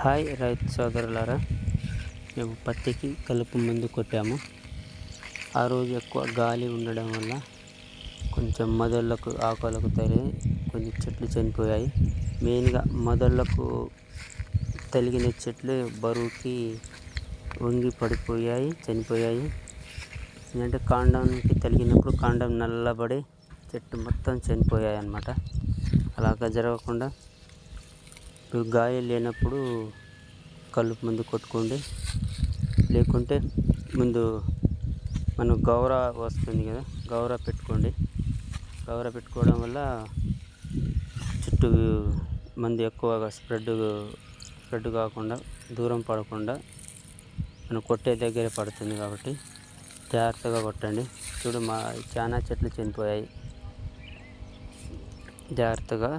Hi రైతు సోదరులారా, మేము పత్తికి కలుపు మందు కొట్టాము. ఆ రోజు ఎక్కువ గాలి ఉండడం వల్ల కొంచెం మొదళ్ళకు ఆకులకు తగిలి కొన్ని చెట్లు చనిపోయాయి. మెయిన్గా మొదళ్ళకు తగిలిన చెట్లు బరువుకి వంగి పడిపోయాయి, చనిపోయాయి. ఎందుకంటే కాండానికి తగిలినప్పుడు కాండం నల్లబడి చెట్టు మొత్తం చనిపోయాయి అన్నమాట. అలాగా జరగకుండా ఇప్పుడు గాలి లేనప్పుడు కలుపు మందు కొట్టుకోండి. లేకుంటే ముందు మనం గౌర వస్తుంది కదా, గౌర పెట్టుకోండి. గౌర పెట్టుకోవడం వల్ల చుట్టూ మందు ఎక్కువగా స్ప్రెడ్ కాకుండా, దూరం పడకుండా మనం కొట్టే దగ్గర పడుతుంది కాబట్టి జాగ్రత్తగా కొట్టండి. చూడు, చాలా చెట్లు చనిపోయాయి. జాగ్రత్తగా